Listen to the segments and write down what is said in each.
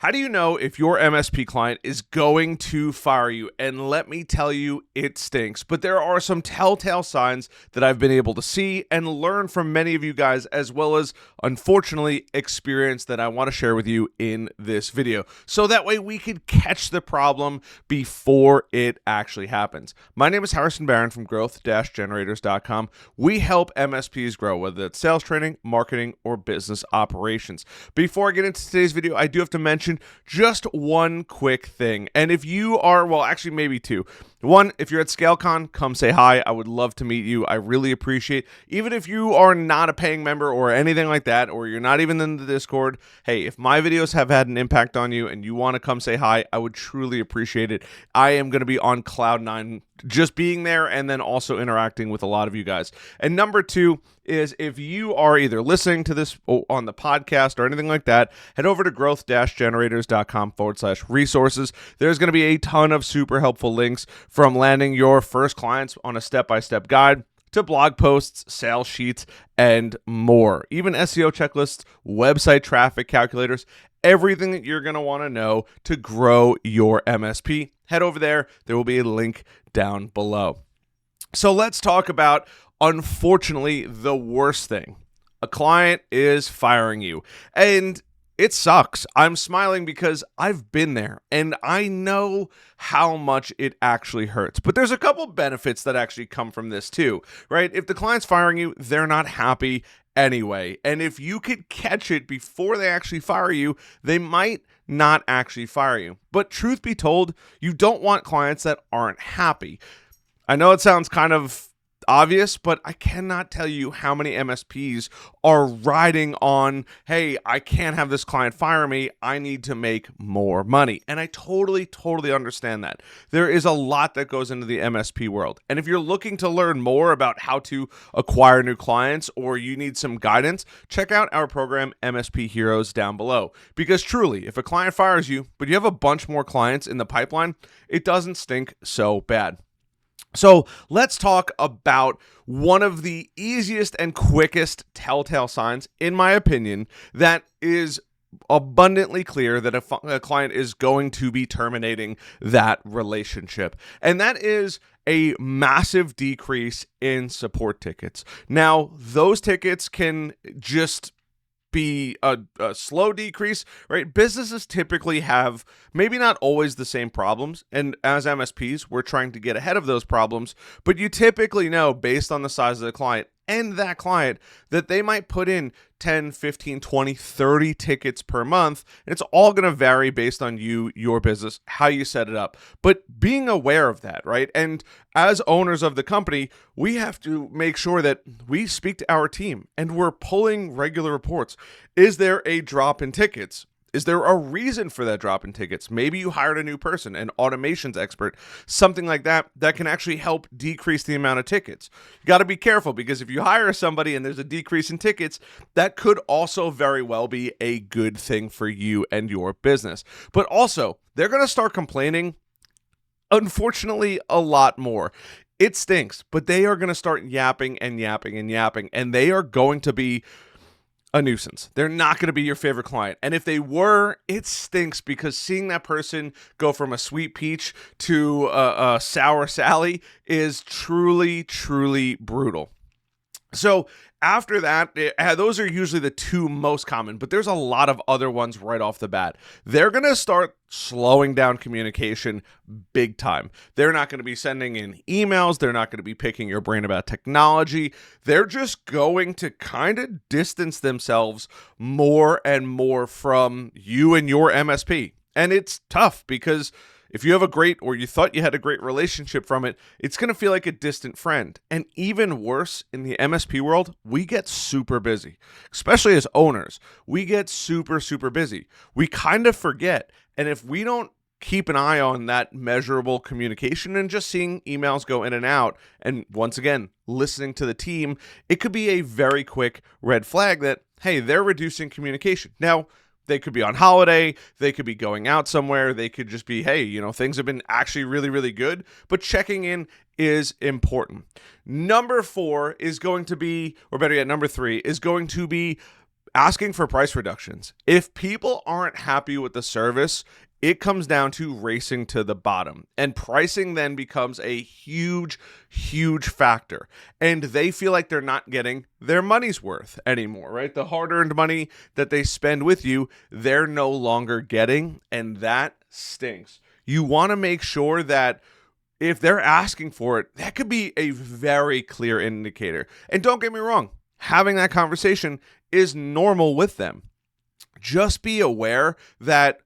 How do you know if your MSP client is going to fire you? And let me tell you, it stinks. But there are some telltale signs that I've been able to see and learn from many of you guys, as well as, unfortunately, experience that I want to share with you in this video. So that way we could catch the problem before it actually happens. My name is Harrison Barron from growth-generators.com. We help MSPs grow, whether it's sales training, marketing, or business operations. Before I get into today's video, I do have to mention just one quick thing. And if you are, well, actually maybe two. One, if you're at ScaleCon, come say hi. I would love to meet you. I really appreciate, even if you are not a paying member or anything like that, or you're not even in the Discord, hey, if my videos have had an impact on you and you want to come say hi, I would truly appreciate it. I am going to be on cloud nine just being there and then also interacting with a lot of you guys. And number two is, if you are either listening to this on the podcast or anything like that, head over to growth-generators.com/resources. There's going to be a ton of super helpful links, from landing your first clients on a step-by-step guide to blog posts, sales sheets, and more. Even SEO checklists, website traffic calculators, everything that you're going to want to know to grow your MSP. Head over there. There will be a link down below. So let's talk about, unfortunately, the worst thing. A client is firing you. And it sucks. I'm smiling because I've been there and I know how much it actually hurts. But there's a couple benefits that actually come from this too, right? If the client's firing you, they're not happy anyway. And if you could catch it before they actually fire you, they might not actually fire you. But truth be told, you don't want clients that aren't happy. I know it sounds kind of obvious, but I cannot tell you how many MSPs are riding on, hey, I can't have this client fire me. I need to make more money. And I totally understand that. There is a lot that goes into the MSP world. And if you're looking to learn more about how to acquire new clients, or you need some guidance, check out our program, MSP Heroes, down below. Because truly, if a client fires you, but you have a bunch more clients in the pipeline, it doesn't stink so bad. So let's talk about one of the easiest and quickest telltale signs, in my opinion, that is abundantly clear that a client is going to be terminating that relationship. And that is a massive decrease in support tickets. Now, those tickets can just be a slow decrease, right? Businesses typically have maybe not always the same problems, and as MSPs, we're trying to get ahead of those problems, but you typically know, based on the size of the client and that client, that they might put in 10, 15, 20, 30 tickets per month. And it's all going to vary based on you, your business, how you set it up. But being aware of that, right? And as owners of the company, we have to make sure that we speak to our team and we're pulling regular reports. Is there a drop in tickets? Is there a reason for that drop in tickets? Maybe you hired a new person, an automations expert, something like that, that can actually help decrease the amount of tickets. You got to be careful, because if you hire somebody and there's a decrease in tickets, that could also very well be a good thing for you and your business. But also, they're going to start complaining, unfortunately, a lot more. It stinks, but they are going to start yapping and yapping and yapping, and they are going to be a nuisance. They're not going to be your favorite client. And if they were, it stinks, because seeing that person go from a sweet peach to a sour Sally is truly brutal. So after that, those are usually the two most common, but there's a lot of other ones right off the bat. They're going to start slowing down communication big time. They're not going to be sending in emails. They're not going to be picking your brain about technology. They're just going to kind of distance themselves more and more from you and your MSP. And it's tough, because if you have a great, or you thought you had a great relationship from it, it's going to feel like a distant friend. And even worse, in the MSP world, we get super busy, especially as owners. We get super busy. We kind of forget. And if we don't keep an eye on that measurable communication and just seeing emails go in and out, and once again, listening to the team, it could be a very quick red flag that, hey, they're reducing communication. Now, they could be on holiday, they could be going out somewhere, they could just be, hey, things have been actually really good, but checking in is important. Number 4 is going to be, or better yet, number 3 is going to be asking for price reductions. If people aren't happy with the service, it comes down to racing to the bottom, and pricing then becomes a huge, huge factor. And they feel like they're not getting their money's worth anymore, right? The hard-earned money that they spend with you, they're no longer getting, and that stinks. You want to make sure that if they're asking for it, that could be a very clear indicator. And don't get me wrong, having that conversation is normal with them. Just be aware that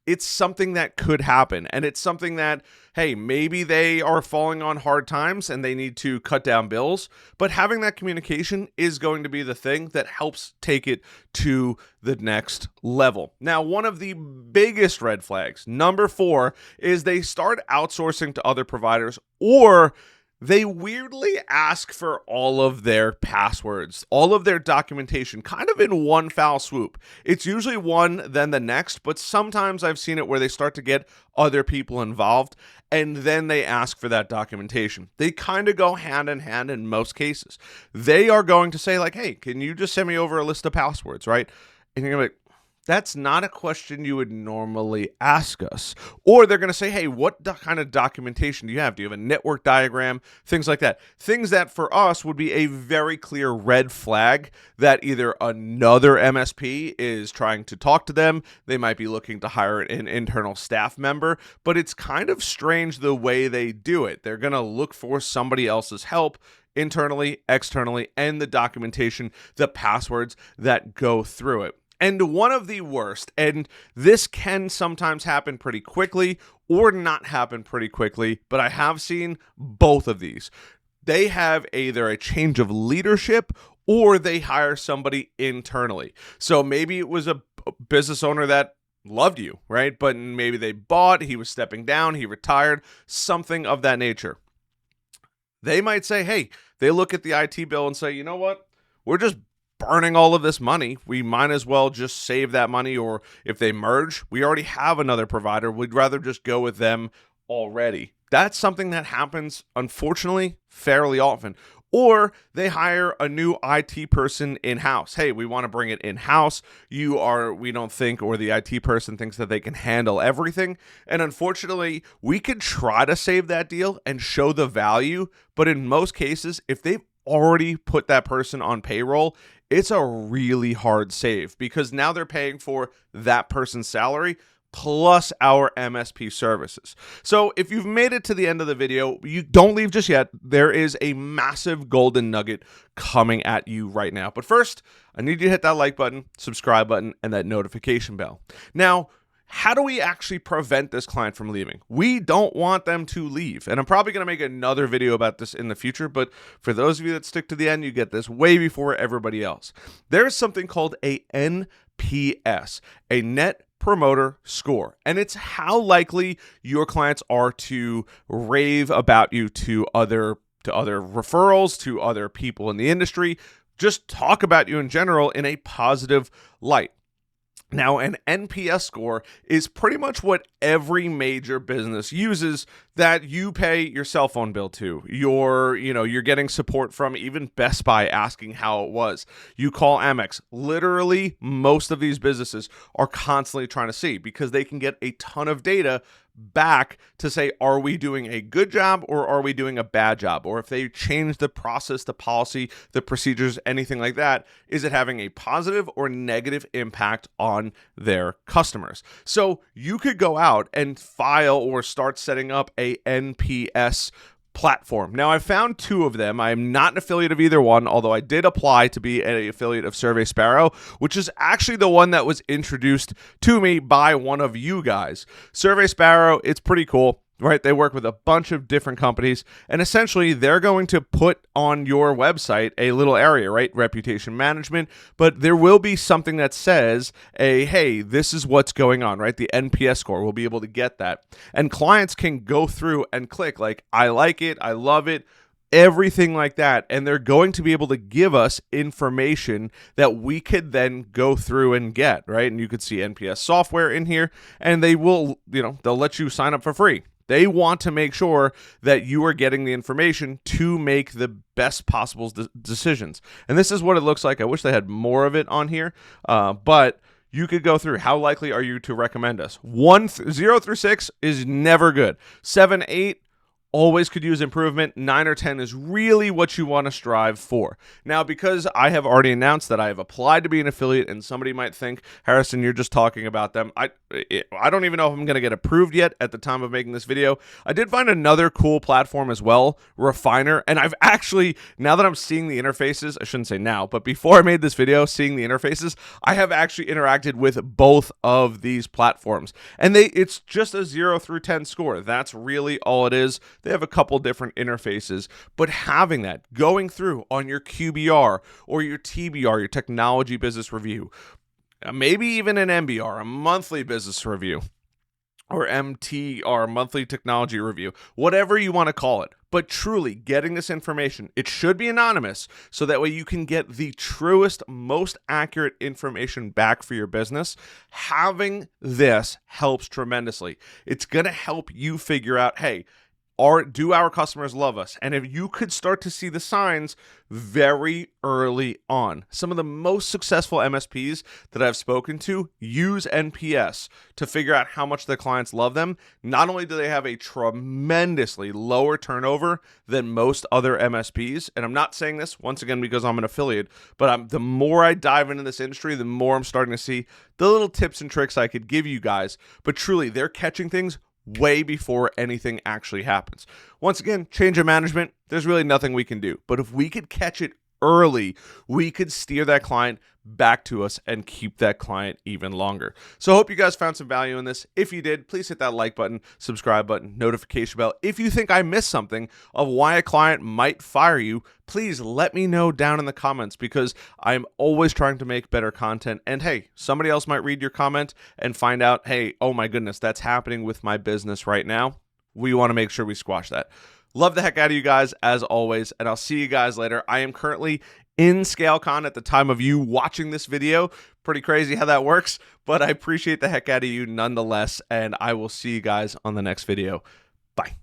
it's something that could happen, and it's something that, hey, maybe they are falling on hard times and they need to cut down bills, but having that communication is going to be the thing that helps take it to the next level. Now, one of the biggest red flags, number 4, is they start outsourcing to other providers, or they weirdly ask for all of their passwords, all of their documentation, kind of in one foul swoop. It's usually one, then the next, but sometimes I've seen it where they start to get other people involved, and then they ask for that documentation. They kind of go hand in hand in most cases. They are going to say, like, hey, can you just send me over a list of passwords, right? And you're going to be like, that's not a question you would normally ask us. Or they're going to say, hey, what kind of documentation do you have? Do you have a network diagram? Things like that. Things that for us would be a very clear red flag that either another MSP is trying to talk to them. They might be looking to hire an internal staff member, but it's kind of strange the way they do it. They're going to look for somebody else's help internally, externally, and the documentation, the passwords that go through it. And one of the worst, and this can sometimes happen pretty quickly or not happen pretty quickly, but I have seen both of these. They have either a change of leadership or they hire somebody internally. So maybe it was a business owner that loved you, right? But maybe they bought, he was stepping down, he retired, something of that nature. They might say, hey, they look at the IT bill and say, you know what? We're just burning all of this money. We might as well just save that money, or if they merge, we already have another provider. We'd rather just go with them already. That's something that happens, unfortunately, fairly often. Or they hire a new IT person in-house. Hey, we want to bring it in-house. We don't think, or the IT person thinks that they can handle everything. And unfortunately, we could try to save that deal and show the value, but in most cases, if they've already put that person on payroll, it's a really hard save because now they're paying for that person's salary plus our MSP services. So if you've made it to the end of the video, you don't leave just yet. There is a massive golden nugget coming at you right now. But first, I need you to hit that like button, subscribe button, and that notification bell. Now, how do we actually prevent this client from leaving? We don't want them to leave. And I'm probably going to make another video about this in the future, but for those of you that stick to the end, you get this way before everybody else. There's something called a NPS, a Net Promoter Score, and it's how likely your clients are to rave about you to other referrals, to other people in the industry, just talk about you in general in a positive light. Now, an NPS score is pretty much what every major business uses that you pay your cell phone bill to. You're getting support from even Best Buy asking how it was. You call Amex. Literally, most of these businesses are constantly trying to see because they can get a ton of data back to say, are we doing a good job or are we doing a bad job? Or if they change the process, the policy, the procedures, anything like that, is it having a positive or negative impact on their customers? So you could go out and file or start setting up a NPS platform. Now, I've found 2 of them. I am not an affiliate of either one, although I did apply to be an affiliate of Survey Sparrow, which is actually the one that was introduced to me by one of you guys. Survey Sparrow, it's pretty cool. Right? They work with a bunch of different companies, and essentially they're going to put on your website a little area, right? Reputation management, but there will be something that says, hey, this is what's going on, right? The NPS score, we'll be able to get that. And clients can go through and click like, I like it, I love it, everything like that, and they're going to be able to give us information that we could then go through and get, right? And you could see NPS software in here, and they will, they'll let you sign up for free. They want to make sure that you are getting the information to make the best possible decisions. And this is what it looks like. I wish they had more of it on here, but you could go through how likely are you to recommend us. 0 through 6 is never good. 7, 8, always could use improvement. 9 or 10 is really what you want to strive for. Now, because I have already announced that I have applied to be an affiliate, and somebody might think, Harrison, you're just talking about them. I don't even know if I'm going to get approved yet at the time of making this video. I did find another cool platform as well, Refiner, and I've actually, now that I'm seeing the interfaces, I shouldn't say now, but before I made this video, seeing the interfaces, I have actually interacted with both of these platforms, and it's just a 0 through 10 score. That's really all it is. They have a couple different interfaces, but having that, going through on your QBR or your TBR, your technology business review, maybe even an MBR, a monthly business review, or MTR, monthly technology review, whatever you want to call it. But truly getting this information, it should be anonymous, so that way you can get the truest, most accurate information back for your business. Having this helps tremendously. It's going to help you figure out, hey, do our customers love us? And if you could start to see the signs very early on. Some of the most successful MSPs that I've spoken to use NPS to figure out how much their clients love them. Not only do they have a tremendously lower turnover than most other MSPs, and I'm not saying this, once again, because I'm an affiliate, but the more I dive into this industry, the more I'm starting to see the little tips and tricks I could give you guys. But truly, they're catching things way before anything actually happens. Once again, change of management, there's really nothing we can do. But if we could catch it early, we could steer that client back to us and keep that client even longer. So I hope you guys found some value in this. If you did, please hit that like button, subscribe button, notification bell. If you think I missed something of why a client might fire you, please let me know down in the comments, because I'm always trying to make better content. And hey, somebody else might read your comment and find out, hey, oh my goodness, that's happening with my business right now. We want to make sure we squash that. Love the heck out of you guys as always, and I'll see you guys later. I am currently in ScaleCon at the time of you watching this video. Pretty crazy how that works, but I appreciate the heck out of you nonetheless, and I will see you guys on the next video. Bye.